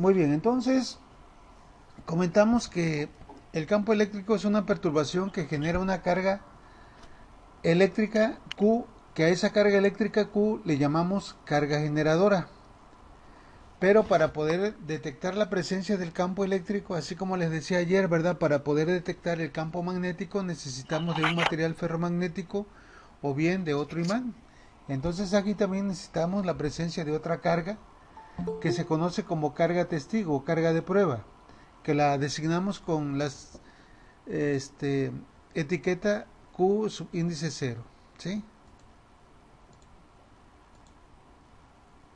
Muy bien, entonces comentamos que el campo eléctrico es una perturbación que genera una carga eléctrica Q, que a esa carga eléctrica Q le llamamos carga generadora. Pero para poder detectar la presencia del campo eléctrico, así como les decía ayer, ¿verdad? Para poder detectar el campo magnético necesitamos de un material ferromagnético o bien de otro imán. Entonces aquí también necesitamos la presencia de otra carga que se conoce como carga testigo o carga de prueba, que la designamos con las etiqueta Q subíndice 0. ¿Sí?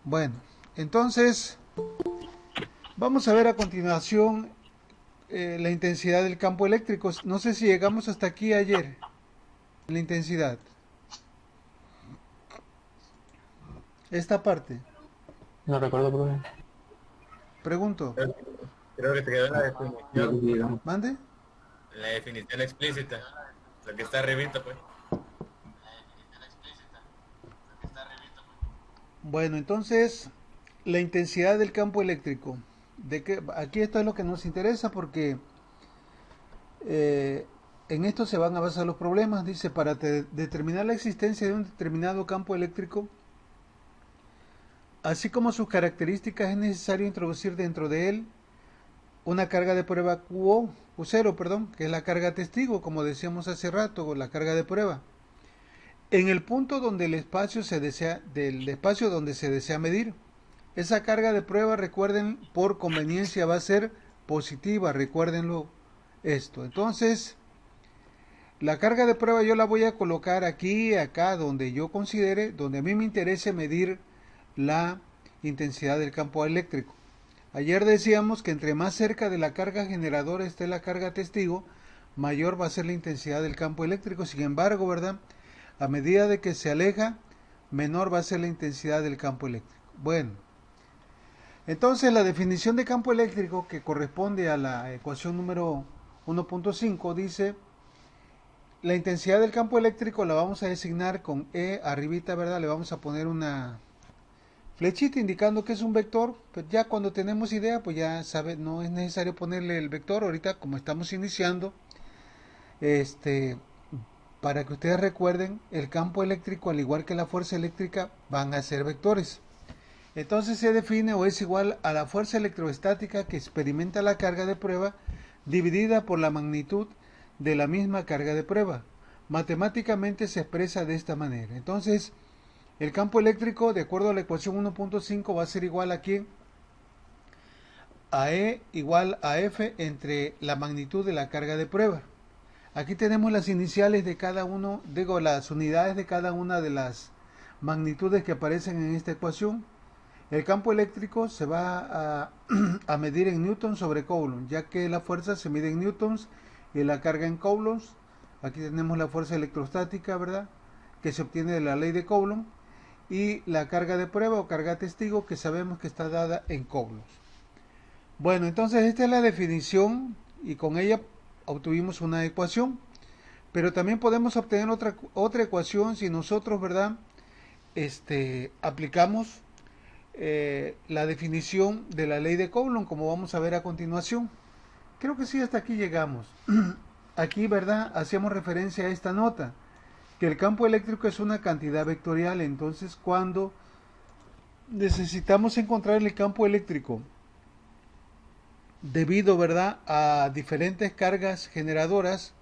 Bueno, entonces vamos a ver a continuación la intensidad del campo eléctrico. No sé si llegamos hasta aquí ayer, la intensidad. Esta parte. No recuerdo, profe. Pregunto. Creo que se quedó en la definición, ¿Mande? en la definición explícita, lo que está arribita, pues. Bueno, entonces, la intensidad del campo eléctrico. Aquí esto es lo que nos interesa porque eh, en esto se van a basar los problemas. Dice, para determinar la existencia de un determinado campo eléctrico, así como sus características, es necesario introducir dentro de él una carga de prueba Q0, perdón, que es la carga testigo, como decíamos hace rato, o la carga de prueba. En el punto donde el espacio se desea, del espacio donde se desea medir, esa carga de prueba, recuerden, por conveniencia va a ser positiva, recuérdenlo esto. Entonces, la carga de prueba yo la voy a colocar aquí, acá, donde yo considere, donde a mí me interese medir la intensidad del campo eléctrico. Ayer decíamos que entre más cerca de la carga generadora esté la carga testigo, mayor va a ser la intensidad del campo eléctrico. Sin embargo, ¿verdad? A medida de que se aleja, menor va a ser la intensidad del campo eléctrico. Bueno, entonces la definición de campo eléctrico, que corresponde a la ecuación número 1.5, dice la intensidad del campo eléctrico la vamos a designar con E arribita, ¿verdad? Le vamos a poner una flechita indicando que es un vector. Pues ya cuando tenemos idea, pues ya sabe, no es necesario ponerle el vector ahorita como estamos iniciando. Este, para que ustedes recuerden, el campo eléctrico, al igual que la fuerza eléctrica, van a ser vectores. Entonces se define o es igual a la fuerza electrostática que experimenta la carga de prueba dividida por la magnitud de la misma carga de prueba. Matemáticamente se expresa de esta manera. Entonces, el campo eléctrico, de acuerdo a la ecuación 1.5, va a ser igual a ¿quién? A E igual a F entre la magnitud de la carga de prueba. Aquí tenemos las iniciales de cada uno, digo, las unidades de cada una de las magnitudes que aparecen en esta ecuación. El campo eléctrico se va a medir en newtons sobre coulomb, ya que la fuerza se mide en newtons y la carga en coulombs. Aquí tenemos la fuerza electrostática, ¿verdad? Que se obtiene de la ley de Coulomb, y la carga de prueba o carga testigo, que sabemos que está dada en coulombs. Bueno, entonces esta es la definición y con ella obtuvimos una ecuación, pero también podemos obtener otra ecuación si nosotros, ¿verdad? Aplicamos la definición de la ley de Coulomb, como vamos a ver a continuación. Creo que sí, hasta aquí llegamos. Aquí, ¿verdad? Hacemos referencia a esta nota, que el campo eléctrico es una cantidad vectorial. Entonces, cuando necesitamos encontrar el campo eléctrico debido, ¿verdad?, a diferentes cargas generadoras,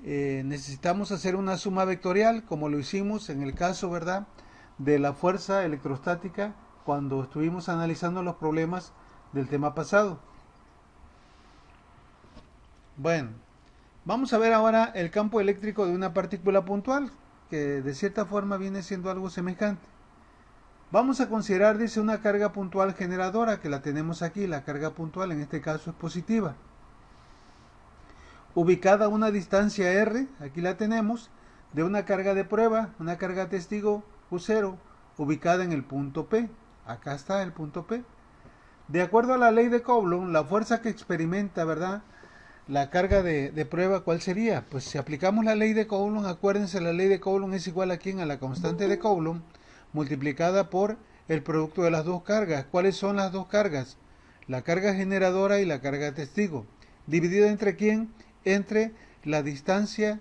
necesitamos hacer una suma vectorial, como lo hicimos en el caso, ¿verdad?, de la fuerza electrostática cuando estuvimos analizando los problemas del tema pasado. Bueno, vamos a ver ahora el campo eléctrico de una partícula puntual, que de cierta forma viene siendo algo semejante. Vamos a considerar, dice, una carga puntual generadora, que la tenemos aquí. La carga puntual en este caso es positiva, ubicada a una distancia r, aquí la tenemos, de una carga de prueba, una carga testigo Q0, ubicada en el punto P. Acá está el punto P. De acuerdo a la ley de Coulomb, la fuerza que experimenta, ¿verdad?, la carga de prueba, ¿cuál sería? Pues si aplicamos la ley de Coulomb, acuérdense, la ley de Coulomb es igual a ¿quién? A la constante de Coulomb multiplicada por el producto de las dos cargas. ¿Cuáles son las dos cargas? la carga generadora y la carga testigo. ¿Dividido entre quién? Entre la distancia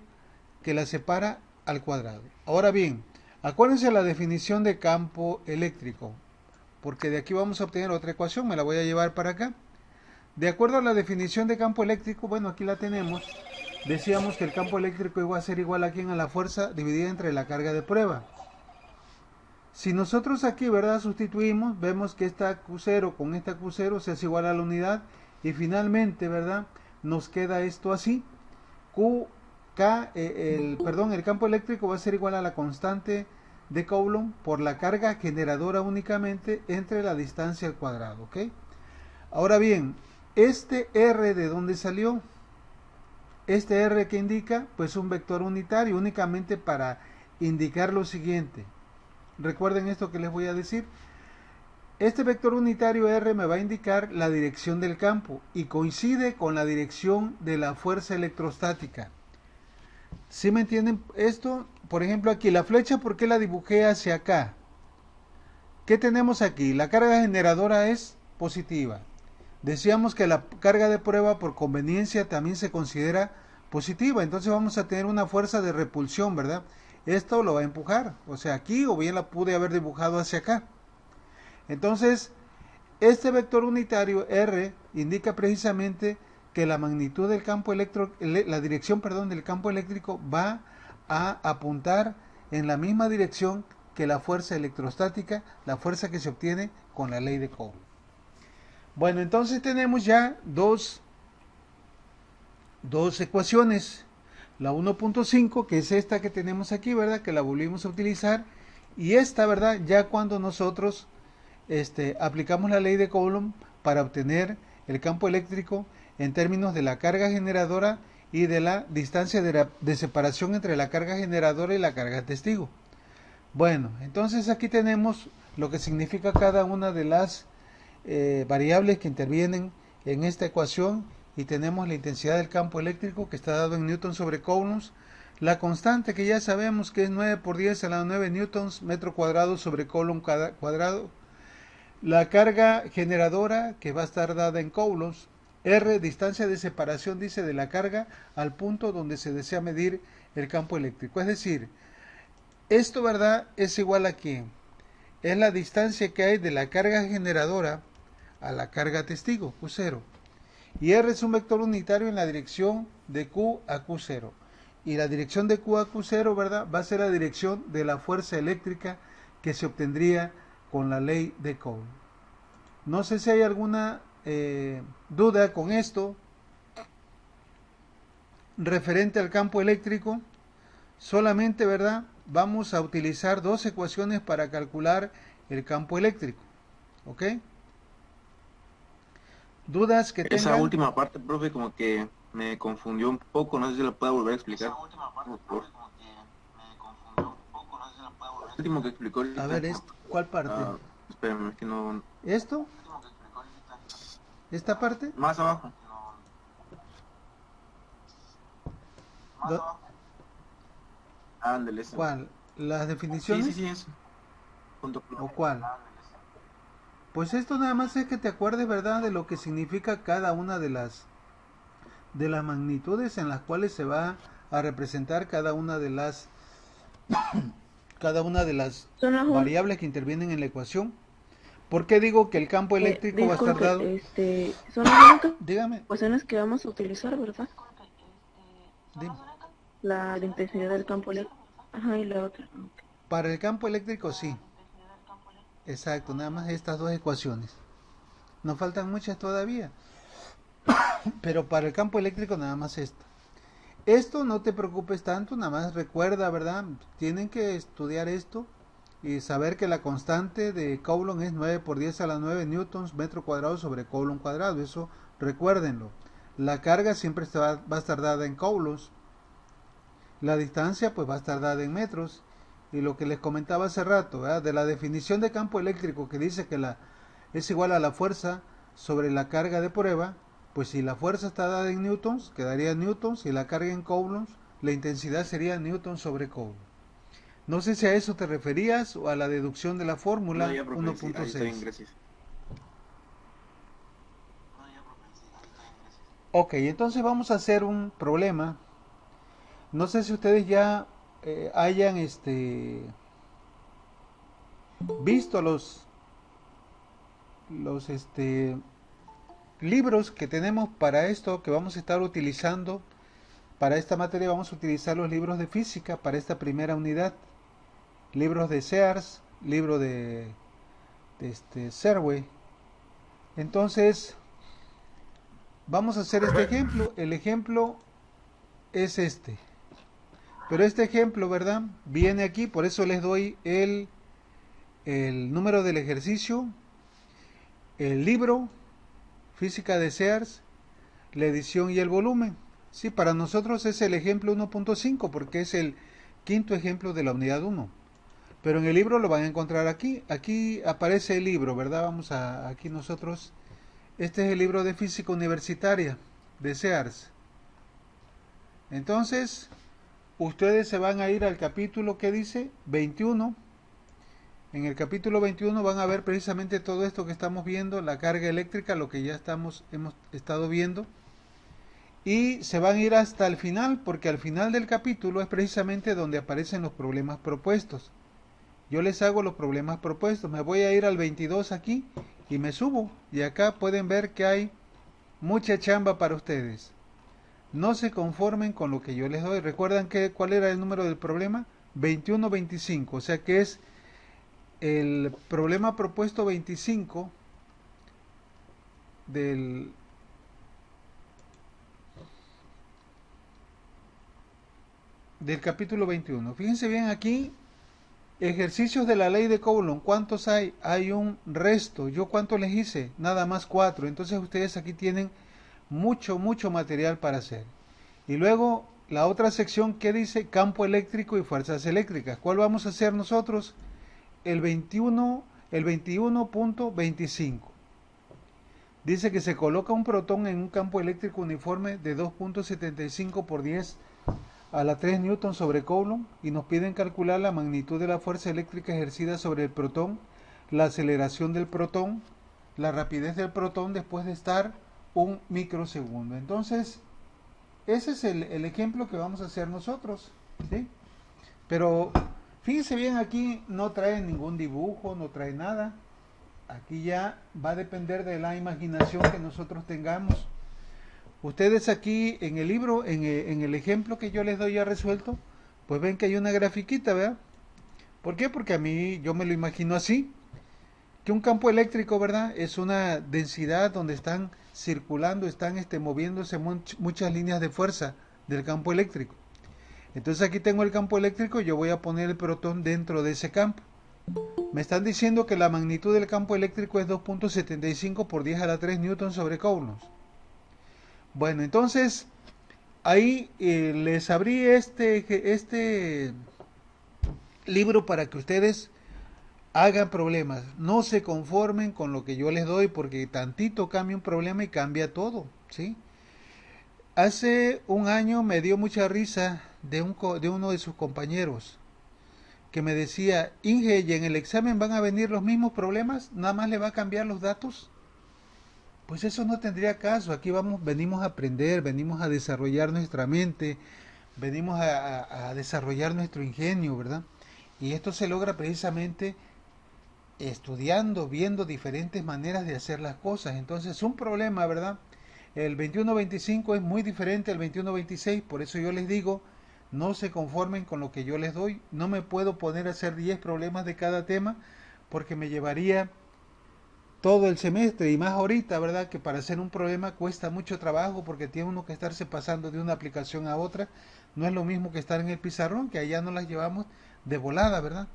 que la separa al cuadrado. Ahora bien, acuérdense la definición de campo eléctrico, porque de aquí vamos a obtener otra ecuación, me la voy a llevar para acá. De acuerdo a la definición de campo eléctrico, bueno, aquí la tenemos. Decíamos que el campo eléctrico iba a ser igual a quién, a la fuerza dividida entre la carga de prueba. Si nosotros aquí, ¿verdad?, sustituimos, vemos que esta Q0 con esta Q0 se hace igual a la unidad y finalmente, ¿verdad?, nos queda esto así. El campo eléctrico va a ser igual a la constante de Coulomb por la carga generadora únicamente entre la distancia al cuadrado, ¿ok? Ahora bien, este R de dónde salió, este R que indica, pues un vector unitario únicamente para indicar lo siguiente. Recuerden esto que les voy a decir. Este vector unitario R me va a indicar la dirección del campo y coincide con la dirección de la fuerza electrostática. ¿Sí me entienden esto? Por ejemplo, aquí la flecha, ¿por qué la dibujé hacia acá? ¿Qué tenemos aquí? La carga generadora es positiva. Decíamos que la carga de prueba por conveniencia también se considera positiva. Entonces vamos a tener una fuerza de repulsión, ¿verdad? Esto lo va a empujar. O sea, aquí o bien la pude haber dibujado hacia acá. Entonces, este vector unitario R indica precisamente que la magnitud del campo eléctrico, la dirección, perdón, del campo eléctrico va a apuntar en la misma dirección que la fuerza electrostática, la fuerza que se obtiene con la ley de Coulomb. Bueno, entonces tenemos ya dos ecuaciones. La 1.5, que es esta que tenemos aquí, ¿verdad?, que la volvimos a utilizar, y esta, ¿verdad?, ya cuando nosotros aplicamos la ley de Coulomb para obtener el campo eléctrico en términos de la carga generadora y de la distancia de separación entre la carga generadora y la carga testigo. Bueno, entonces aquí tenemos lo que significa cada una de las variables que intervienen en esta ecuación, y tenemos la intensidad del campo eléctrico que está dado en newton sobre coulombs, la constante que ya sabemos que es 9 por 10 a la 9 newtons metro cuadrado sobre coulomb cuadrado, la carga generadora que va a estar dada en coulombs, R, distancia de separación, dice, de la carga al punto donde se desea medir el campo eléctrico. Es decir, esto, ¿verdad?, es igual a ¿qué? Es la distancia que hay de la carga generadora a la carga testigo, Q0. Y R es un vector unitario en la dirección de Q a Q0. Y la dirección de Q a Q0, ¿verdad?, va a ser la dirección de la fuerza eléctrica que se obtendría con la ley de Coulomb. No sé si hay alguna duda con esto referente al campo eléctrico. Solamente, ¿verdad?, vamos a utilizar dos ecuaciones para calcular el campo eléctrico. ¿Ok? ¿Dudas que tengan? Esa última parte, profe, como que me confundió un poco, no sé si la puedo volver a explicar. El último que explicó ahorita. A ver, ¿cuál parte? Espérame, es que no... ¿Esto? ¿Esta parte? Más abajo. Ándale, ¿Cuál? ¿Las definiciones? Sí, eso. ¿O cuál? Pues esto nada más es que te acuerdes, ¿verdad?, de lo que significa cada una de las magnitudes en las cuales se va a representar cada una de las variables que intervienen en la ecuación. ¿Por qué digo que el campo eléctrico va a estar dado? Son las únicas Dígame. ecuaciones que vamos a utilizar, ¿verdad? Dime. La intensidad del campo eléctrico. Ajá, y la otra. Para el campo eléctrico sí. Exacto, nada más estas dos ecuaciones. Nos faltan muchas todavía. Pero para el campo eléctrico nada más esta. Esto no te preocupes tanto, nada más recuerda, ¿verdad? Tienen que estudiar esto y saber que la constante de Coulomb es 9 por 10 a la 9 newtons metro cuadrado sobre Coulomb cuadrado. Eso recuérdenlo. La carga siempre va a estar dada en coulombs. La distancia pues va a estar dada en metros. Y lo que les comentaba hace rato, ¿verdad?, de la definición de campo eléctrico que dice que es igual a la fuerza sobre la carga de prueba, pues si la fuerza está dada en newtons, quedaría newtons, y la carga en coulombs, la intensidad sería newtons sobre coulomb. No sé si a eso te referías o a la deducción de la fórmula 1.6. No, ya, profe, ahí está bien, gracias. Ok, entonces vamos a hacer un problema. No sé si ustedes ya hayan visto los libros que tenemos para esto que vamos a estar utilizando. Para esta materia vamos a utilizar los libros de física para esta primera unidad. Libros de Sears, libro de Serway. Entonces, vamos a hacer este ejemplo. El ejemplo es este. Pero este ejemplo, ¿verdad? Viene aquí, por eso les doy el número del ejercicio, el libro, física de Sears, la edición y el volumen. Sí, para nosotros es el ejemplo 1.5 porque es el quinto ejemplo de la unidad 1. Pero en el libro lo van a encontrar aquí. Aquí aparece el libro, ¿verdad? Vamos a aquí nosotros. Este es el libro de física universitaria de Sears. Entonces, ustedes se van a ir al capítulo que dice 21. En el capítulo 21 van a ver precisamente todo esto que estamos viendo, la carga eléctrica, lo que ya hemos estado viendo. Y se van a ir hasta el final, porque al final del capítulo es precisamente donde aparecen los problemas propuestos. Yo les hago los problemas propuestos. Me voy a ir al 22 aquí y me subo. Y acá pueden ver que hay mucha chamba para ustedes. No se conformen con lo que yo les doy. ¿Recuerdan cuál era el número del problema? 21-25. O sea que es el problema propuesto 25 del capítulo 21. Fíjense bien aquí, ejercicios de la ley de Coulomb. ¿Cuántos hay? Hay un resto. ¿Yo cuántos les hice? Nada más 4. Entonces ustedes aquí tienen mucho material para hacer. Y luego la otra sección que dice campo eléctrico y fuerzas eléctricas. ¿Cuál vamos a hacer nosotros? El 21.25. Dice que se coloca un protón en un campo eléctrico uniforme de 2.75 por 10 a la 3 newton sobre Coulomb y nos piden calcular la magnitud de la fuerza eléctrica ejercida sobre el protón, la aceleración del protón, la rapidez del protón después de estar un microsegundo. Entonces, ese es el ejemplo que vamos a hacer nosotros, ¿sí? Pero fíjense bien, aquí no trae ningún dibujo, no trae nada. Aquí ya va a depender de la imaginación que nosotros tengamos. Ustedes aquí en el libro, en el ejemplo que yo les doy ya resuelto, pues ven que hay una grafiquita, ¿verdad? ¿Por qué? Porque a mí yo me lo imagino así, que un campo eléctrico, ¿verdad? Es una densidad donde están circulando, están moviéndose muchas líneas de fuerza del campo eléctrico. Entonces aquí tengo el campo eléctrico y yo voy a poner el protón dentro de ese campo. Me están diciendo que la magnitud del campo eléctrico es 2.75 por 10 a la 3 newton sobre Coulomb. Bueno, entonces ahí les abrí este libro para que ustedes hagan problemas. No se conformen con lo que yo les doy porque tantito cambia un problema y cambia todo, ¿sí? Hace un año me dio mucha risa de uno de sus compañeros que me decía, Inge, ¿y en el examen van a venir los mismos problemas? ¿Nada más le va a cambiar los datos? Pues eso no tendría caso. Aquí venimos a aprender, venimos a desarrollar nuestra mente, venimos a desarrollar nuestro ingenio, ¿verdad? Y esto se logra precisamente estudiando, viendo diferentes maneras de hacer las cosas. Entonces, un problema, ¿verdad? El 21-25 es muy diferente al 21-26, por eso yo les digo, no se conformen con lo que yo les doy. No me puedo poner a hacer 10 problemas de cada tema porque me llevaría todo el semestre y más ahorita, ¿verdad? Que para hacer un problema cuesta mucho trabajo porque tiene uno que estarse pasando de una aplicación a otra. No es lo mismo que estar en el pizarrón, que allá no las llevamos de volada, ¿verdad?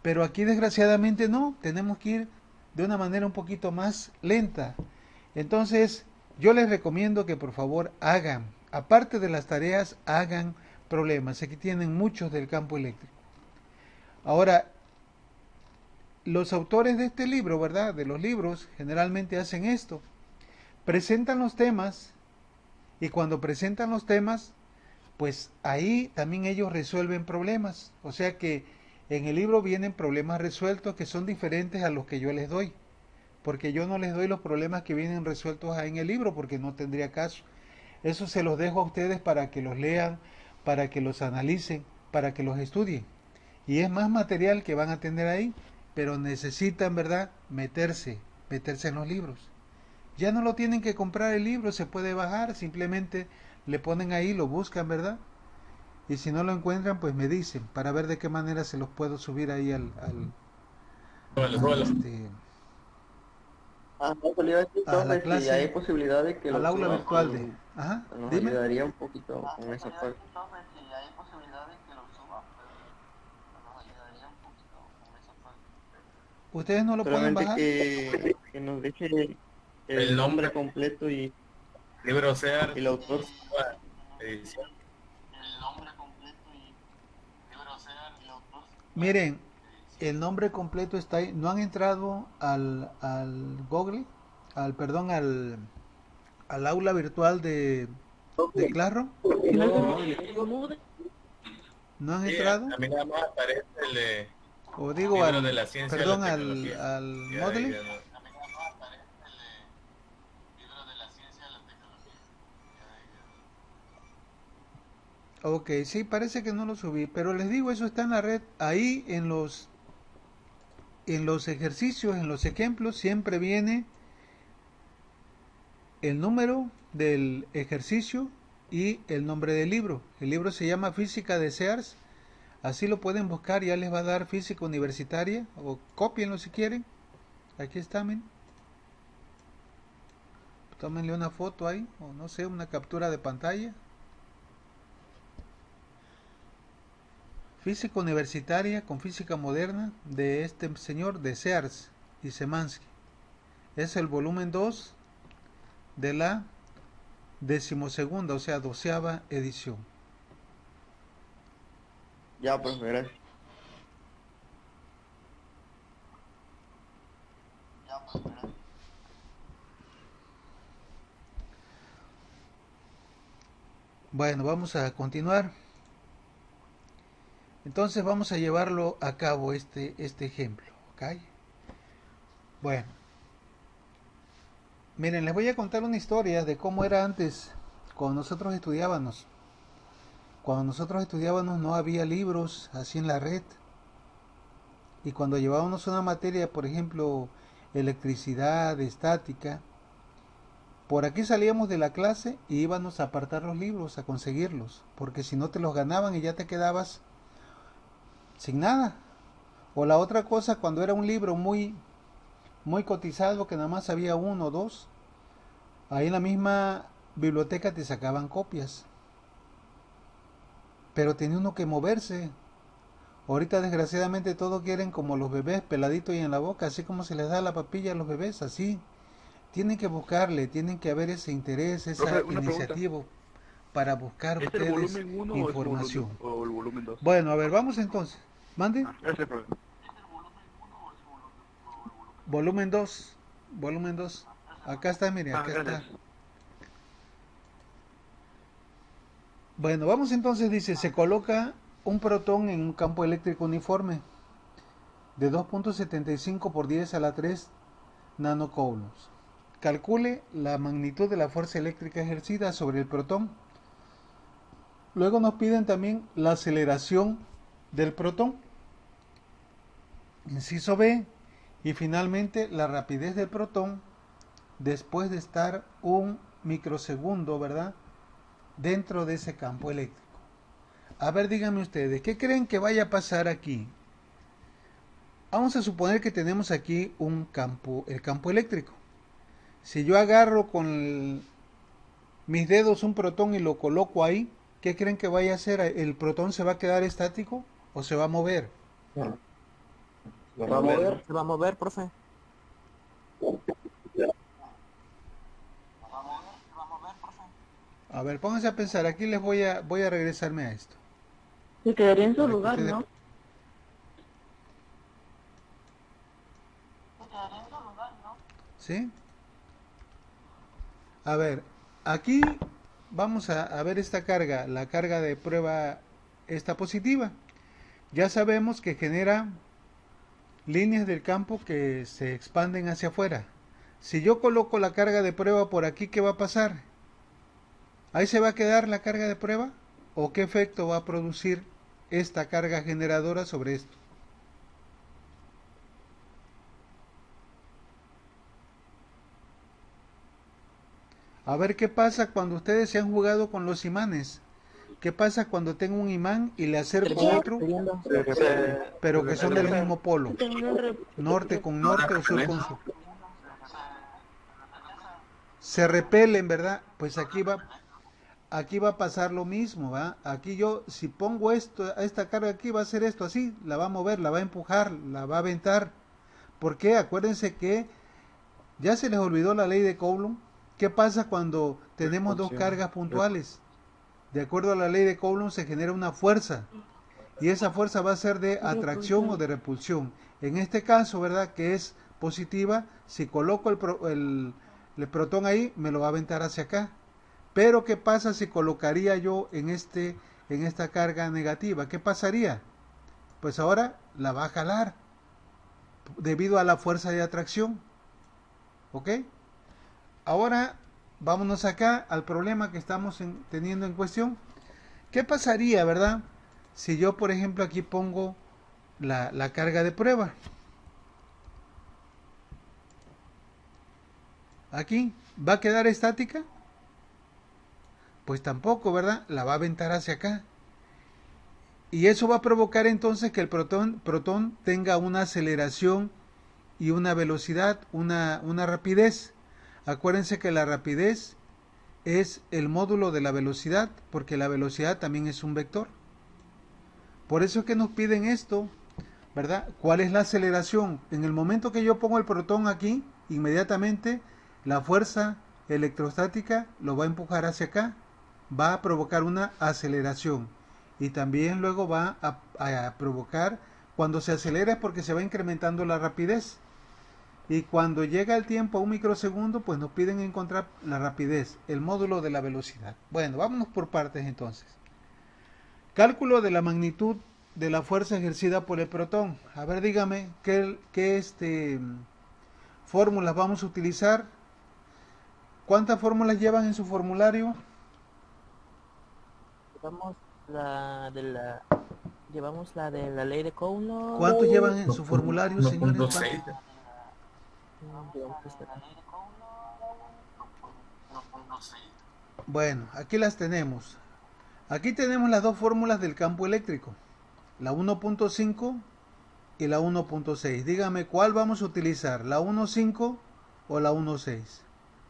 Pero aquí desgraciadamente no, tenemos que ir de una manera un poquito más lenta. Entonces, yo les recomiendo que por favor hagan, aparte de las tareas, hagan problemas. Aquí tienen muchos del campo eléctrico. Ahora, los autores de este libro, ¿verdad? De los libros, generalmente hacen esto. Presentan los temas y cuando presentan los temas, pues ahí también ellos resuelven problemas. O sea que en el libro vienen problemas resueltos que son diferentes a los que yo les doy. porque yo no les doy los problemas que vienen resueltos ahí en el libro, porque no tendría caso. Eso se los dejo a ustedes para que los lean, para que los analicen, para que los estudien. Y es más material que van a tener ahí, pero necesitan, ¿verdad?, meterse en los libros. Ya no lo tienen que comprar el libro, se puede bajar, simplemente le ponen ahí, lo buscan, ¿verdad? Y si no lo encuentran, pues me dicen, para ver de qué manera se los puedo subir ahí Súbalo, a súbalo. Eso le iba a decir, a la profe, si hay clase, posibilidad de que al lo aula suba, virtual de... Ajá, nos dime. ayudaría un poquito con esa parte. Ustedes no lo pueden Solamente bajar. que nos deje El el nombre, nombre completo libro SEAR, y el autor. edición. Miren, el nombre completo está ahí. ¿No han entrado al Google? Perdón, al aula virtual de Classroom. No, No, ¿No han Sí, entrado? a mí nada más aparece el O digo libro de la ciencia de la perdón, tecnología. al Ya de ahí Moodle. ya no. Ok, sí, parece que no lo subí, pero les digo, eso está en la red. Ahí en los ejercicios, en los ejemplos, siempre viene el número del ejercicio y el nombre del libro. El libro se llama Física de Sears. Así lo pueden buscar, ya les va a dar física universitaria, o cópienlo si quieren. Aquí está, miren. Tómenle una foto ahí, o no sé, una captura de pantalla. Física universitaria con física moderna de este señor de Sears y Semansky. Es el volumen 2 de la 12ª, o sea, 12ª edición. ya, profe, gracias. Bueno, vamos a continuar. Entonces vamos a llevarlo a cabo este ejemplo. ¿Ok? Bueno, miren, les voy a contar una historia de cómo era antes cuando nosotros estudiábamos. Cuando nosotros estudiábamos no había libros así en la red. Y cuando llevábamos una materia, por ejemplo, electricidad, estática, por aquí salíamos de la clase y íbamos a apartar los libros, a conseguirlos, porque si no te los ganaban y ya te quedabas sin nada. O la otra cosa, cuando era un libro muy cotizado, que nada más había uno o dos, ahí en la misma biblioteca te sacaban copias. Pero tenía uno que moverse. Ahorita desgraciadamente todos quieren como los bebés, peladitos y en la boca, así como se les da la papilla a los bebés, así. Tienen que buscarle, tienen que haber ese interés, esa Profe, una pregunta. iniciativa para buscar ¿Es el ustedes volumen 1 información. o el volumen 2? Bueno, a ver, vamos entonces. Mande. Ese, profe. Volumen 2. Volumen 2. Acá está, mire, acá está. Gracias. Bueno, vamos entonces, dice, se coloca un protón en un campo eléctrico uniforme de 2.75 por 10 a la 3 nanocoulombs. Calcule la magnitud de la fuerza eléctrica ejercida sobre el protón. Luego nos piden también la aceleración del protón. Inciso B. Y finalmente la rapidez del protón después de estar un microsegundo, ¿verdad?, dentro de ese campo eléctrico. A ver, díganme ustedes, ¿qué creen que vaya a pasar aquí? Vamos a suponer que tenemos aquí un campo, el campo eléctrico. Si yo agarro con mis dedos un protón y lo coloco ahí, ¿qué creen que vaya a hacer? ¿El protón se va a quedar estático o se va a mover? ¿Se va a mover? Se va a mover, profe. A ver, pónganse a pensar, aquí les voy a regresarme a esto. se quedaría en su Para que lugar, ustedes... ¿no? ¿Sí? A ver, aquí vamos a ver esta carga, la carga de prueba, esta positiva. Ya sabemos que genera líneas del campo que se expanden hacia afuera. Si yo coloco la carga de prueba por aquí, ¿qué va a pasar? ¿Ahí se va a quedar la carga de prueba? ¿O qué efecto va a producir esta carga generadora sobre esto? A ver qué pasa cuando ustedes se han jugado con los imanes. ¿Qué pasa cuando tengo un imán y le acerco otro, pero que son del mismo polo? Norte con norte o sur con sur. Se repelen, ¿verdad? Pues aquí va a pasar lo mismo, ¿va? Aquí yo, si pongo esta carga aquí, va a hacer esto así, la va a mover, la va a empujar, la va a aventar. ¿Por qué? Acuérdense que ya se les olvidó la ley de Coulomb. ¿Qué pasa cuando tenemos dos cargas puntuales? De acuerdo a la ley de Coulomb se genera una fuerza y esa fuerza va a ser de atracción o de repulsión. En este caso, ¿verdad? Que es positiva, si coloco el protón ahí, me lo va a aventar hacia acá. Pero ¿qué pasa si colocaría yo en esta carga negativa? ¿Qué pasaría? Pues ahora la va a jalar debido a la fuerza de atracción. ¿Ok? Ahora vámonos acá al problema que estamos teniendo en cuestión. ¿Qué pasaría, verdad? Si yo, por ejemplo, aquí pongo la carga de prueba. Aquí, ¿va a quedar estática? Pues tampoco, ¿verdad? La va a aventar hacia acá. Y eso va a provocar entonces que el protón tenga una aceleración y una velocidad, una rapidez. Acuérdense que la rapidez es el módulo de la velocidad, porque la velocidad también es un vector. Por eso es que nos piden esto, ¿verdad? ¿Cuál es la aceleración? En el momento que yo pongo el protón aquí, inmediatamente la fuerza electrostática lo va a empujar hacia acá, va a provocar una aceleración y también luego va a provocar, cuando se acelera es porque se va incrementando la rapidez. Y cuando llega el tiempo a un microsegundo, pues nos piden encontrar la rapidez, el módulo de la velocidad. Bueno, vámonos por partes entonces. Cálculo de la magnitud de la fuerza ejercida por el protón. A ver, dígame, ¿qué fórmulas vamos a utilizar? ¿Cuántas fórmulas llevan en su formulario? Llevamos la de la ley de Coulomb. ¿Cuántos llevan en su formulario, señores? 1.6. Bueno, aquí las tenemos. Aquí tenemos las dos fórmulas del campo eléctrico, la 1.5 y la 1.6. Dígame, ¿cuál vamos a utilizar? ¿La 1.5 o la 1.6?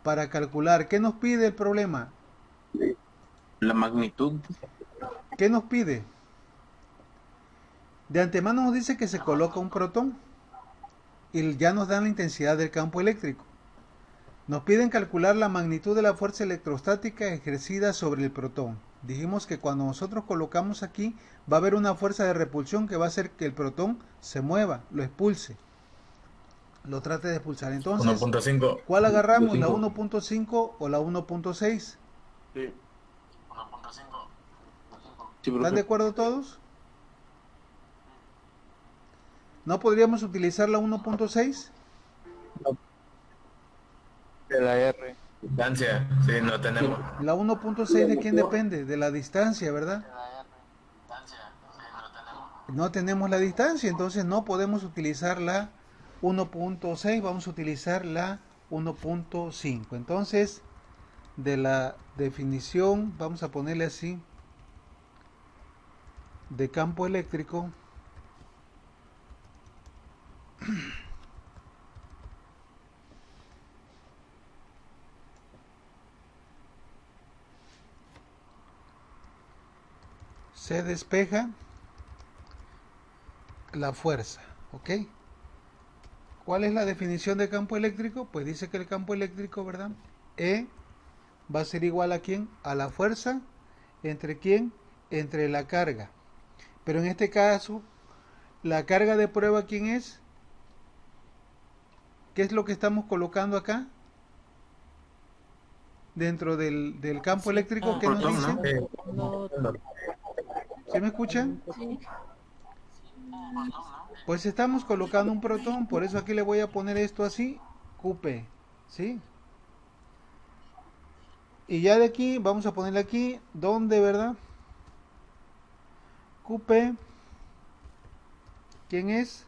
Para calcular, ¿qué nos pide el problema? La magnitud. ¿Qué nos pide? De antemano nos dice que se coloca un protón y ya nos dan la intensidad del campo eléctrico. Nos piden calcular la magnitud de la fuerza electrostática ejercida sobre el protón. Dijimos que cuando nosotros colocamos aquí va a haber una fuerza de repulsión que va a hacer que el protón se mueva, lo expulse, lo trate de expulsar. Entonces, 1.5. ¿cuál agarramos? ¿La 1.5 o la 1.6? Sí. ¿Están de acuerdo todos? ¿No podríamos utilizar la 1.6? De la R. Distancia, sí, no tenemos. ¿La 1.6 de quién depende? De la distancia, ¿verdad? No tenemos la distancia, entonces no podemos utilizar la 1.6, vamos a utilizar la 1.5. Entonces, de la definición, vamos a ponerle así, de campo eléctrico, se despeja la fuerza, ¿ok? ¿Cuál es la definición de campo eléctrico? Pues dice que el campo eléctrico, ¿verdad? E va a ser igual a ¿quién? A la fuerza, ¿entre quién? Entre la carga. Pero en este caso, la carga de prueba, ¿quién es? ¿Qué es lo que estamos colocando acá? Dentro del campo eléctrico, ¿qué nos dice? Sí. ¿Sí me escuchan? Pues estamos colocando un protón, por eso aquí le voy a poner esto así, QP, ¿sí? Y ya de aquí, vamos a ponerle aquí, ¿dónde, verdad? QP, ¿quién es?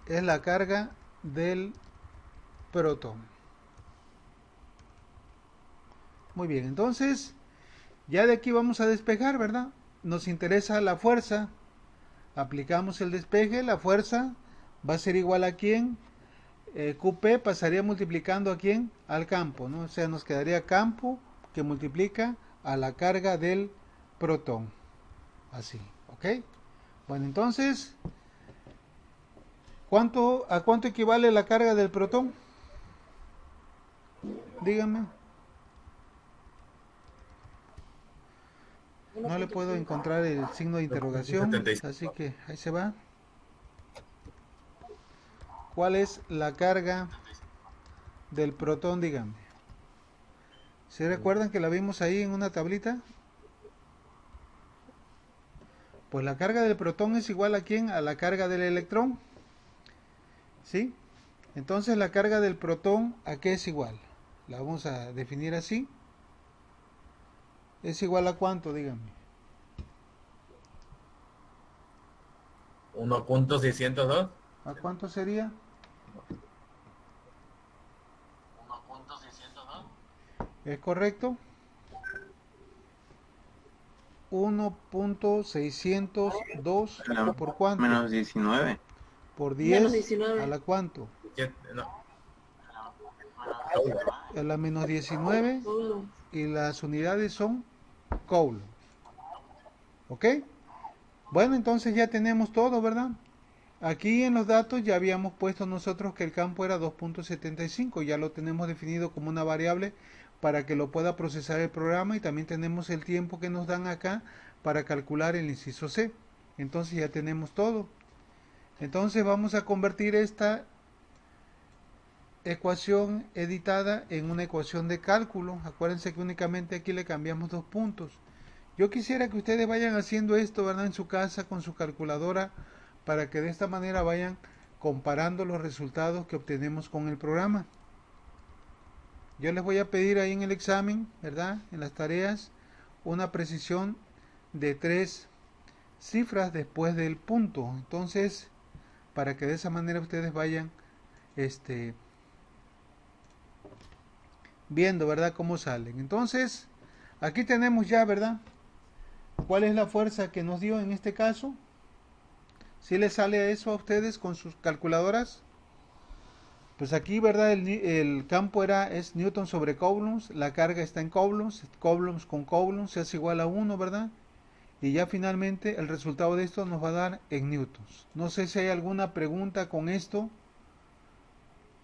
Es la carga del protón. Muy bien, entonces, ya de aquí vamos a despejar, ¿verdad? Nos interesa la fuerza. Aplicamos el despeje, la fuerza va a ser igual a quién, QP pasaría multiplicando a quién, al campo, ¿no? O sea, nos quedaría campo que multiplica a la carga del protón, así, ¿ok? Bueno, entonces, ¿a cuánto equivale la carga del protón? Díganme. No le puedo encontrar el signo de interrogación, 75. así que ahí se va. ¿Cuál es la carga del protón? Díganme. ¿Se recuerdan que la vimos ahí en una tablita? Pues la carga del protón es igual a ¿quién? A la carga del electrón. ¿Sí? Entonces la carga del protón, ¿a qué es igual? La vamos a definir así. ¿Es igual a cuánto? Díganme. 1.602. ¿A cuánto sería? 1.602. ¿Es correcto? 1.602 por cuánto? Menos 19. Por Menos 10 19. a la cuánto? No. A la menos 19 y las unidades son coulombs. ¿Ok? Bueno, entonces ya tenemos todo, ¿verdad? Aquí en los datos ya habíamos puesto nosotros que el campo era 2.75, ya lo tenemos definido como una variable para que lo pueda procesar el programa y también tenemos el tiempo que nos dan acá para calcular el inciso C. Entonces ya tenemos todo. Entonces vamos a convertir esta ecuación editada en una ecuación de cálculo. Acuérdense que únicamente aquí le cambiamos 2 puntos. Yo quisiera que ustedes vayan haciendo esto, ¿verdad? En su casa con su calculadora para que de esta manera vayan comparando los resultados que obtenemos con el programa. Yo les voy a pedir ahí en el examen, ¿verdad? En las tareas, una precisión de 3 cifras después del punto. Entonces, para que de esa manera ustedes vayan viendo, ¿verdad? Cómo salen. Entonces, aquí tenemos ya, ¿verdad? ¿Cuál es la fuerza que nos dio en este caso? ¿Sí les sale eso a ustedes con sus calculadoras? Pues aquí, ¿verdad? El campo es Newton sobre coulombs, la carga está en coulombs, coulombs con coulombs se hace igual a 1, ¿verdad? Y ya finalmente el resultado de esto nos va a dar en newtons. No sé si hay alguna pregunta con esto,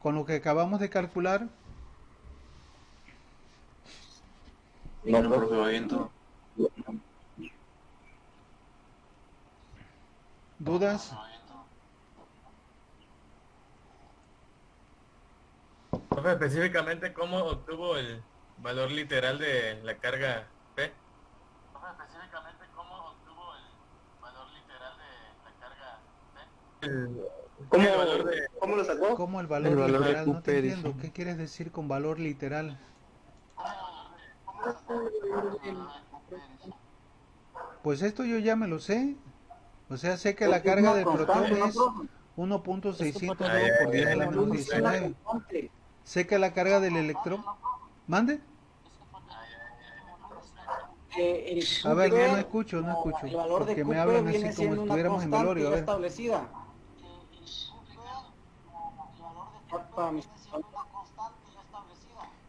con lo que acabamos de calcular. No, profe, va bien todo. ¿Dudas? Profe, específicamente, ¿cómo obtuvo el valor literal de la carga P? Profe, específicamente, ¿cómo obtuvo el valor literal de la carga P? El valor de... ¿Cómo lo sacó? ¿Cómo el valor El valor de literal? No te QP, entiendo. dice. ¿Qué quieres decir con valor literal? Pues esto yo ya me lo sé. O sea, sé que la carga del protón es 1.602 por 10 a la menos 19. Sé que la carga del electrón... ¿Mande? A ver, no escucho, porque me hablan así como si estuviéramos en velorio. A ver. Establecida.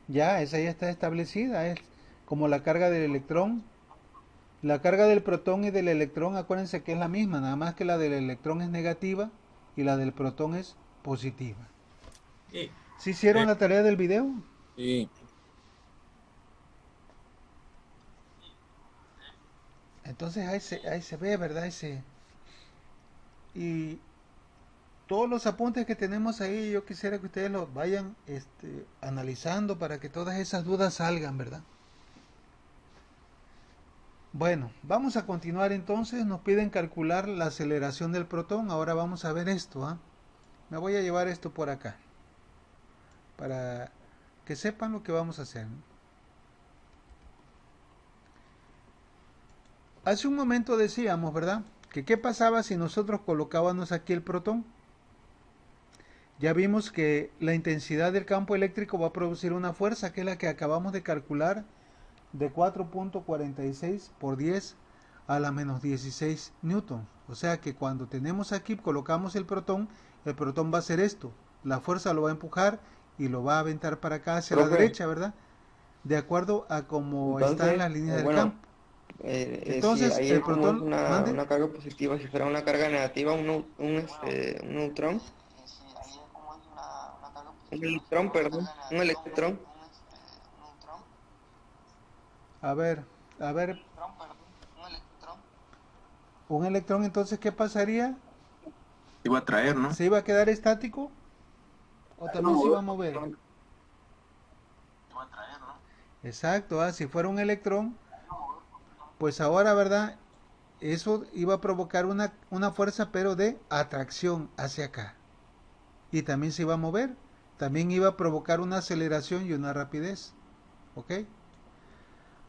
Ya, esa ya está establecida. Es como la carga del electrón. La carga del protón y del electrón, acuérdense que es la misma, nada más que la del electrón es negativa y la del protón es positiva. Y, ¿Sí hicieron la tarea del video? Sí. Entonces ahí se ve, ¿verdad? Y todos los apuntes que tenemos ahí, yo quisiera que ustedes los vayan analizando para que todas esas dudas salgan, ¿verdad? Bueno, vamos a continuar entonces. Nos piden calcular la aceleración del protón. Ahora vamos a ver esto, ¿ah? Me voy a llevar esto por acá para que sepan lo que vamos a hacer. Hace un momento decíamos, ¿verdad? Que qué pasaba si nosotros colocábamos aquí el protón. Ya vimos que la intensidad del campo eléctrico va a producir una fuerza que es la que acabamos de calcular de 4.46 por 10 a la menos 16 newtons. O sea que cuando tenemos aquí, colocamos el protón va a hacer esto. La fuerza lo va a empujar y lo va a aventar para acá hacia la derecha, ¿verdad? De acuerdo a cómo están las líneas del campo. Entonces, sí, ahí el es como protón, ¿mande? una carga positiva. Si fuera una carga negativa, un neutrón, un electrón, perdón, un electrón. A ver, un electrón, entonces, ¿qué pasaría? Iba a traer, ¿no? ¿Se iba a quedar estático? ¿O también se iba a mover? Exacto, ¿ah? Si fuera un electrón, pues ahora, ¿verdad? Eso iba a provocar una fuerza, pero de atracción hacia acá. Y también se iba a mover. También iba a provocar una aceleración y una rapidez. ¿Ok?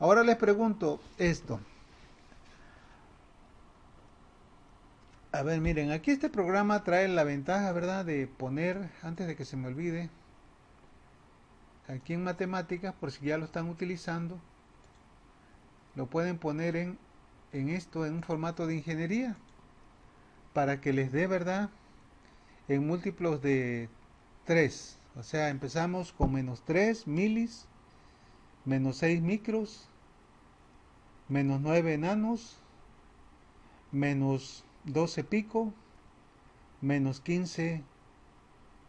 Ahora les pregunto esto. A ver, miren, aquí este programa trae la ventaja, ¿verdad? De poner, antes de que se me olvide, aquí en matemáticas, por si ya lo están utilizando, lo pueden poner en esto, en un formato de ingeniería, para que les dé, ¿verdad? En múltiplos de 3. O sea, empezamos con menos 3 milis, menos 6 micros, menos 9 nanos, menos 12 pico, menos 15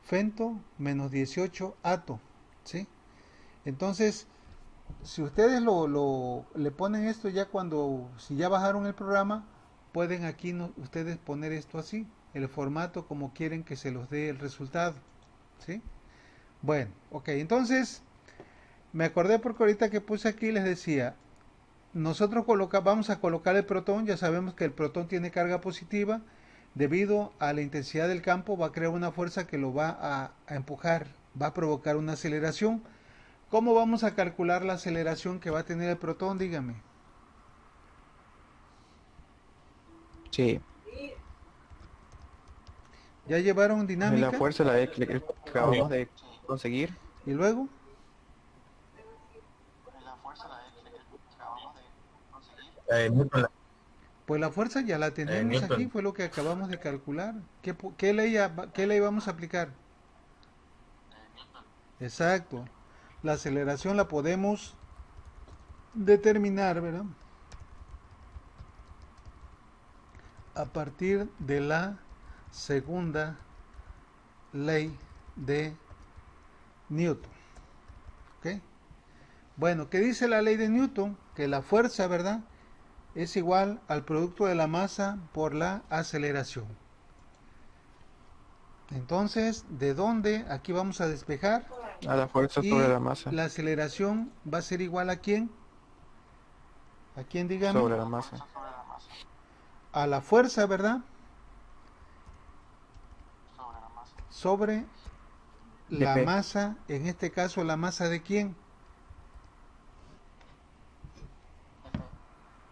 femto, menos 18 ato, ¿sí? Entonces, si ustedes le ponen esto ya si ya bajaron el programa, pueden aquí ustedes poner esto así, el formato como quieren que se los dé el resultado, ¿sí? Bueno, ok, entonces, me acordé porque ahorita que puse aquí les decía, nosotros vamos a colocar el protón, ya sabemos que el protón tiene carga positiva, debido a la intensidad del campo va a crear una fuerza que lo va a empujar, va a provocar una aceleración. ¿Cómo vamos a calcular la aceleración que va a tener el protón? Dígame. Sí. ¿Ya llevaron dinámica? La fuerza que acabamos de conseguir. ¿Y luego? Newton, Pues la fuerza ya la tenemos aquí, fue lo que acabamos de calcular. ¿Qué ley vamos a aplicar? Exacto. La aceleración la podemos determinar, ¿verdad? A partir de la segunda ley de Newton. ¿Ok? Bueno, ¿qué dice la ley de Newton? Que la fuerza, ¿verdad?, es igual al producto de la masa por la aceleración. Entonces, ¿de dónde? Aquí vamos a despejar. A la fuerza Y sobre la masa. la aceleración va a ser igual a ¿quién? ¿A quién, dígame? Sobre la masa. A la fuerza, ¿verdad? Sobre la P. masa, en este caso, ¿la masa de quién?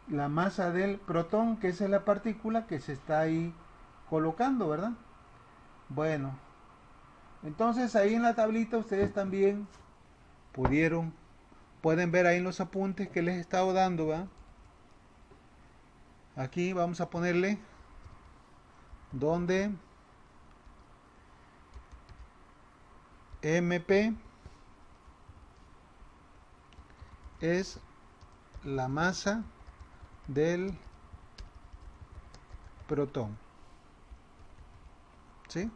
La masa del protón, que esa es la partícula que se está ahí colocando, ¿verdad? Bueno, entonces ahí en la tablita ustedes también pueden ver ahí en los apuntes que les he estado dando, ¿va? Aquí vamos a ponerle donde MP es la masa del protón, ¿sí?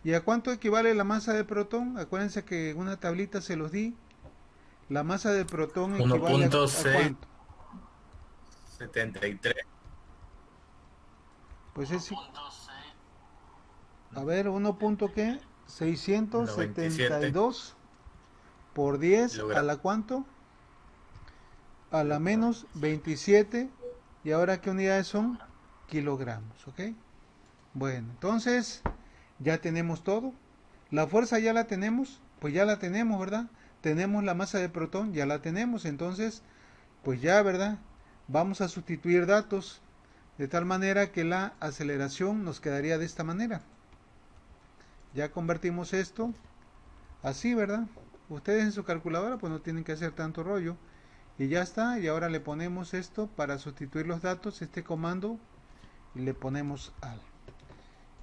¿Y a cuánto equivale la masa del protón? Acuérdense que en una tablita se los di. La masa del protón equivale a cuánto. 1.673. Pues es, a ver, 1. ¿Qué? 672 por 10 a la ¿cuánto? a la menos 27. ¿Y ahora qué unidades son? Kilogramos, ¿ok? Bueno, entonces ya tenemos todo. La fuerza ya la tenemos, pues ya la tenemos, ¿verdad? Tenemos la masa de protón, ya la tenemos, entonces, pues ya, ¿verdad? Vamos a sustituir datos de tal manera que la aceleración nos quedaría de esta manera. Ya convertimos esto así, ¿verdad? Ustedes en su calculadora pues no tienen que hacer tanto rollo. Y ya está, y ahora le ponemos esto para sustituir los datos, este comando, y le ponemos al.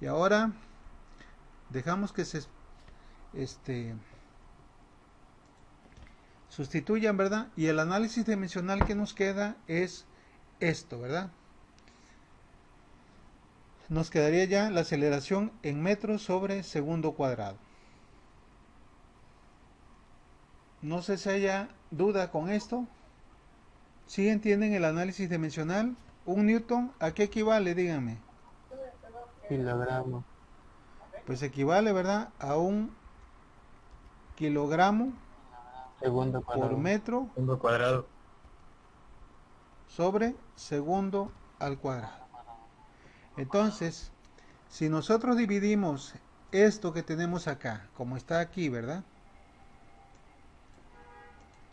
Y ahora dejamos que se sustituyan, ¿verdad? Y el análisis dimensional que nos queda es esto, ¿verdad? Nos quedaría ya la aceleración en metros sobre segundo cuadrado. No sé si haya duda con esto. ¿Sí entienden el análisis dimensional? ¿Un newton a qué equivale? Díganme. Kilogramo. Pues equivale, ¿verdad? A un kilogramo Segundo por cuadrado. metro Segundo cuadrado. sobre segundo al cuadrado. Entonces, si nosotros dividimos esto que tenemos acá, como está aquí, ¿verdad?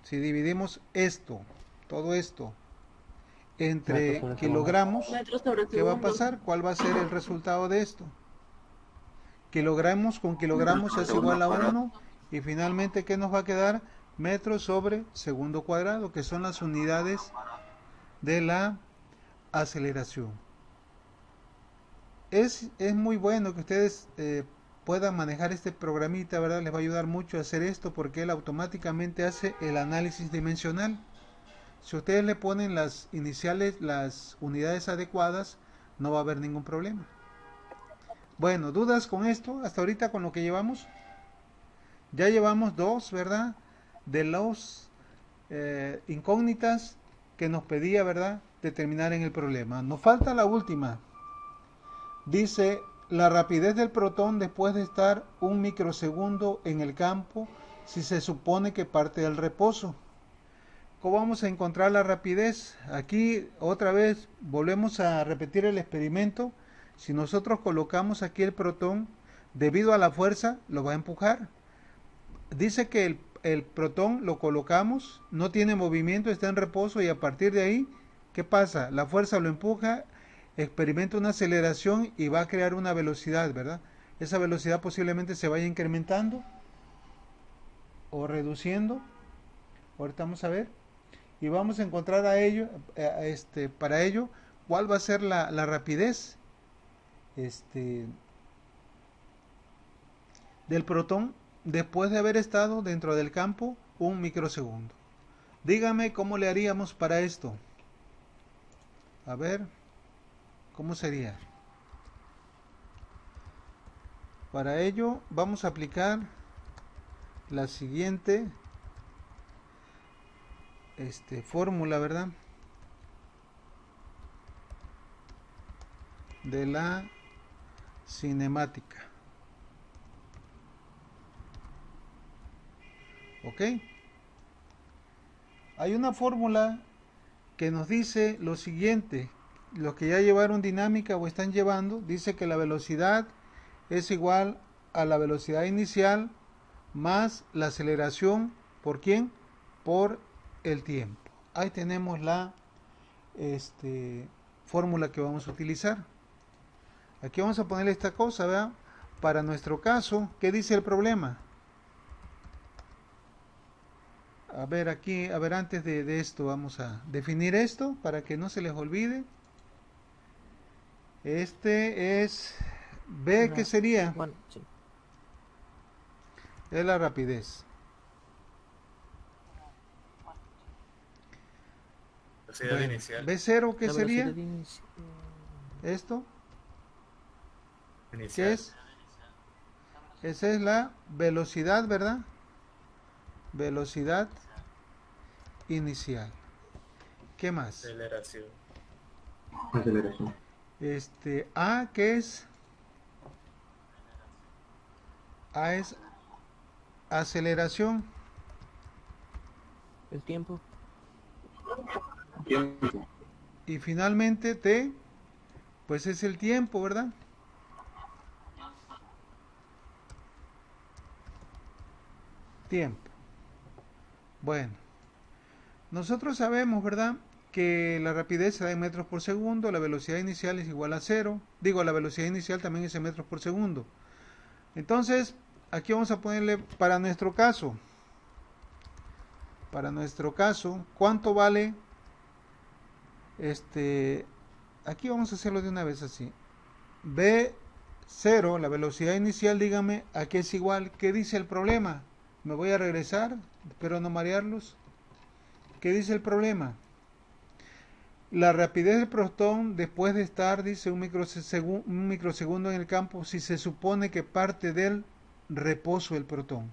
Si dividimos esto, todo esto, entre Metros sobre kilogramos, Metros sobre ¿qué va a segundo. pasar? ¿Cuál va a ser el resultado de esto? Kilogramos con kilogramos es igual a 1 y finalmente ¿qué nos va a quedar? Metros sobre segundo cuadrado, que son las unidades de la aceleración. Es muy bueno que ustedes puedan manejar este programita, ¿verdad? Les va a ayudar mucho a hacer esto porque él automáticamente hace el análisis dimensional. Si ustedes le ponen las iniciales, las unidades adecuadas, no va a haber ningún problema. Bueno, ¿dudas con esto? Hasta ahorita con lo que llevamos. Ya llevamos dos, ¿verdad? De los incógnitas que nos pedía, ¿verdad? Determinar en el problema. Nos falta la última. Dice, la rapidez del protón después de estar un microsegundo en el campo si se supone que parte del reposo. ¿Cómo vamos a encontrar la rapidez? Aquí otra vez volvemos a repetir el experimento. Si nosotros colocamos aquí el protón, debido a la fuerza, lo va a empujar. Dice que el protón lo colocamos, no tiene movimiento, está en reposo y a partir de ahí, ¿qué pasa? La fuerza lo empuja, experimenta una aceleración y va a crear una velocidad, ¿verdad? Esa velocidad posiblemente se vaya incrementando o reduciendo. Ahorita vamos a ver. Y vamos a encontrar para ello, cuál va a ser la rapidez del protón después de haber estado dentro del campo un microsegundo. Dígame cómo le haríamos para esto. A ver, ¿cómo sería? Para ello vamos a aplicar la siguiente fórmula, ¿verdad? De la cinemática. ¿Ok? Hay una fórmula que nos dice lo siguiente. Los que ya llevaron dinámica o están llevando, dice que la velocidad es igual a la velocidad inicial más la aceleración, ¿por quién? Por el tiempo. Ahí tenemos la fórmula que vamos a utilizar. Aquí vamos a ponerle esta cosa, ¿verdad? Para nuestro caso, ¿qué dice el problema? A ver, aquí, a ver, antes de esto vamos a definir esto para que no se les olvide. Este es B, ¿qué sería? Bueno, sí. Es la rapidez. Velocidad Bueno, inicial. B0, ¿qué La sería? velocidad inicio- Esto, Inicial. ¿qué es? Esa es la velocidad, ¿verdad? Velocidad inicial. ¿Qué más? Aceleración. Aceleración. A, ¿qué es? A es aceleración. El tiempo. Tiempo. Y finalmente T, pues es el tiempo, ¿verdad? Tiempo. Bueno, nosotros sabemos, ¿verdad? Que la rapidez se da en metros por segundo, la velocidad inicial es igual a cero. Digo, la velocidad inicial también es en metros por segundo. Entonces, aquí vamos a ponerle para nuestro caso, ¿cuánto vale aquí vamos a hacerlo de una vez así. B0, la velocidad inicial, dígame a qué es igual. ¿Qué dice el problema? Me voy a regresar, espero no marearlos. ¿Qué dice el problema? La rapidez del protón después de estar, dice, un microsegundo en el campo, si se supone que parte del reposo del protón.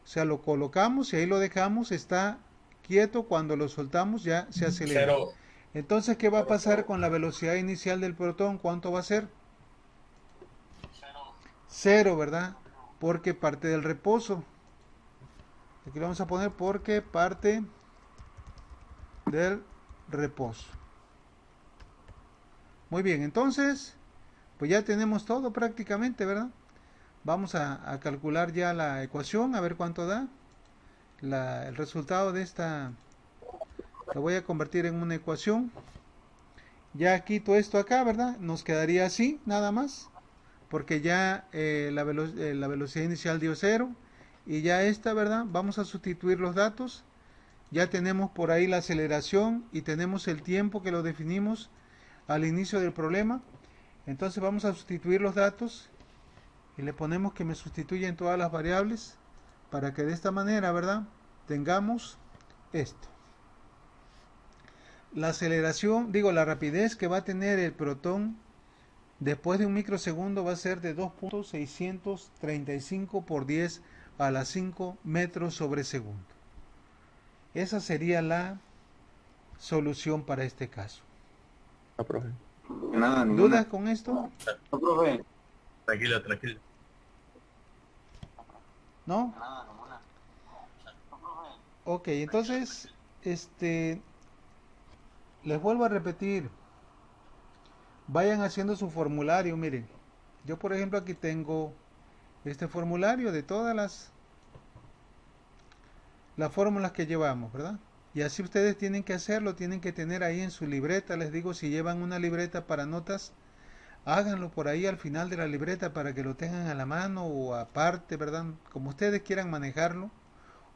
O sea, lo colocamos y ahí lo dejamos, está quieto, cuando lo soltamos ya se acelera. Cero. Entonces, ¿qué va a pasar con la velocidad inicial del protón? ¿Cuánto va a ser? Cero, ¿verdad? Porque parte del reposo. Aquí lo vamos a poner porque parte del reposo. Muy bien, entonces, pues ya tenemos todo prácticamente, ¿verdad? Vamos a calcular ya la ecuación, a ver cuánto da. El resultado de esta lo voy a convertir en una ecuación. Ya quito esto acá, ¿verdad? Nos quedaría así, nada más. Porque ya la velocidad inicial dio cero. Y ya esta, ¿verdad? Vamos a sustituir los datos. Ya tenemos por ahí la aceleración y tenemos el tiempo que lo definimos al inicio del problema. Entonces vamos a sustituir los datos y le ponemos que me sustituya en todas las variables para que de esta manera, ¿verdad? Tengamos esto. La aceleración, digo, la rapidez que va a tener el protón después de un microsegundo va a ser de 2.635 por 10 a la 5 metros sobre segundo. Esa sería la solución para este caso. No, profe. Nada, ¿Dudas ninguna. con esto? No, profe. Tranquilo, tranquilo. ¿No? Ok, entonces, les vuelvo a repetir. Vayan haciendo su formulario, miren. Yo, por ejemplo, aquí tengo este formulario de todas las fórmulas que llevamos, ¿verdad? Y así ustedes tienen que hacerlo, tienen que tener ahí en su libreta. Les digo, si llevan una libreta para notas, háganlo por ahí al final de la libreta para que lo tengan a la mano o aparte, ¿verdad? Como ustedes quieran manejarlo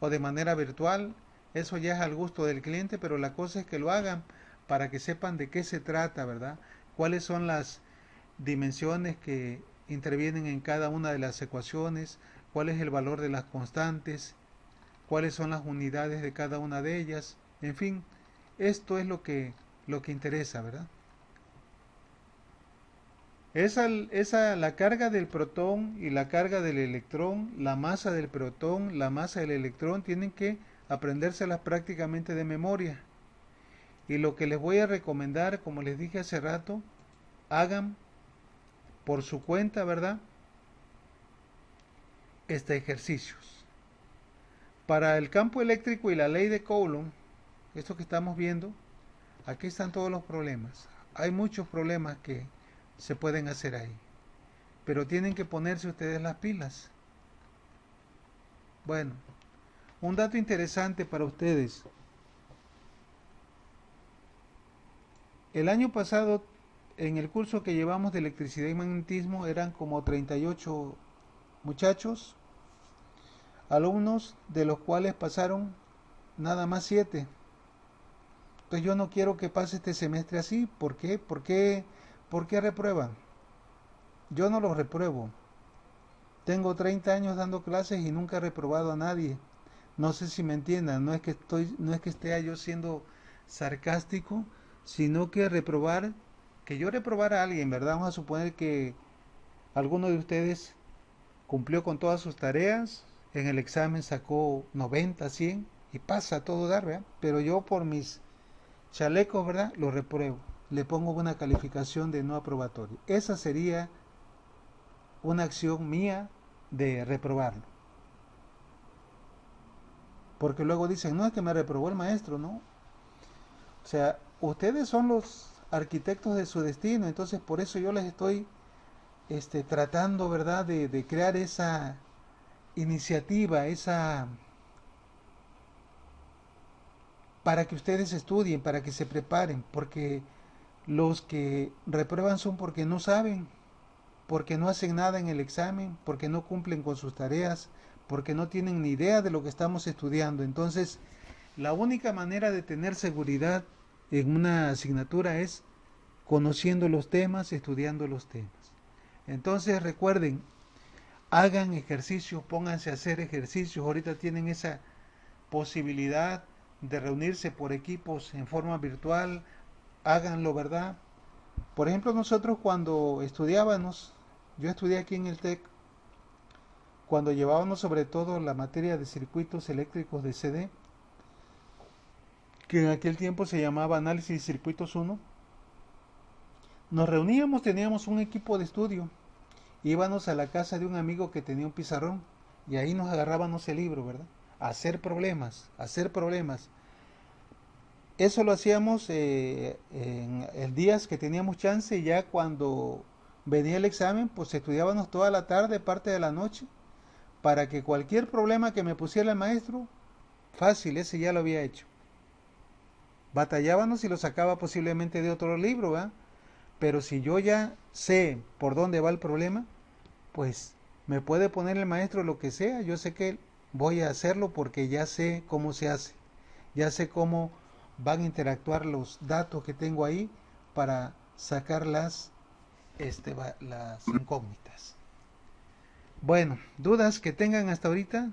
o de manera virtual. Eso ya es al gusto del cliente, pero la cosa es que lo hagan para que sepan de qué se trata, ¿verdad? Cuáles son las dimensiones que intervienen en cada una de las ecuaciones, cuál es el valor de las constantes, cuáles son las unidades de cada una de ellas, en fin, esto es lo que interesa, ¿verdad? La carga del protón y la carga del electrón, la masa del protón, la masa del electrón, tienen que aprendérselas prácticamente de memoria. Y lo que les voy a recomendar, como les dije hace rato, hagan por su cuenta, ¿verdad? Ejercicios. Para el campo eléctrico y la ley de Coulomb, esto que estamos viendo, aquí están todos los problemas. Hay muchos problemas que se pueden hacer ahí. Pero tienen que ponerse ustedes las pilas. Bueno, un dato interesante para ustedes. El año pasado, en el curso que llevamos de electricidad y magnetismo, eran como 38 muchachos, alumnos, de los cuales pasaron nada más 7. Entonces yo no quiero que pase este semestre así. ¿Por qué? ¿Por qué reprueban? Yo no los repruebo. Tengo 30 años dando clases y nunca he reprobado a nadie. No sé si me entiendan, no es que esté yo siendo sarcástico, sino que yo reprobara a alguien, ¿verdad? Vamos a suponer que alguno de ustedes cumplió con todas sus tareas, en el examen sacó 90, 100 y pasa a todo dar, ¿verdad? Pero yo por mis chalecos, ¿verdad? Lo repruebo. Le pongo una calificación de no aprobatorio. Esa sería una acción mía de reprobarlo. Porque luego dicen, no, es que me reprobó el maestro, ¿no? O sea, ustedes son los arquitectos de su destino, entonces por eso yo les estoy tratando, ¿verdad?, de crear esa iniciativa, esa para que ustedes estudien, para que se preparen, porque los que reprueban son porque no saben, porque no hacen nada en el examen, porque no cumplen con sus tareas, porque no tienen ni idea de lo que estamos estudiando. Entonces, la única manera de tener seguridad en una asignatura es conociendo los temas, estudiando los temas. Entonces, recuerden, hagan ejercicios, pónganse a hacer ejercicios. Ahorita tienen esa posibilidad de reunirse por equipos en forma virtual, háganlo, ¿verdad? Por ejemplo, nosotros cuando estudiábamos, yo estudié aquí en el TEC, cuando llevábamos sobre todo la materia de circuitos eléctricos de CD, que en aquel tiempo se llamaba Análisis de Circuitos 1, nos reuníamos, teníamos un equipo de estudio, íbamos a la casa de un amigo que tenía un pizarrón y ahí nos agarrábamos el libro, ¿verdad? Hacer problemas, hacer problemas. Eso lo hacíamos en días que teníamos chance, y ya cuando venía el examen, pues estudiábamos toda la tarde, parte de la noche, para que cualquier problema que me pusiera el maestro, fácil, ese ya lo había hecho. Batallábamos y lo sacaba posiblemente de otro libro, ¿verdad? Pero si yo ya sé por dónde va el problema, pues me puede poner el maestro lo que sea, yo sé que voy a hacerlo porque ya sé cómo se hace, ya sé cómo van a interactuar los datos que tengo ahí para sacar las incógnitas. Bueno, dudas que tengan hasta ahorita.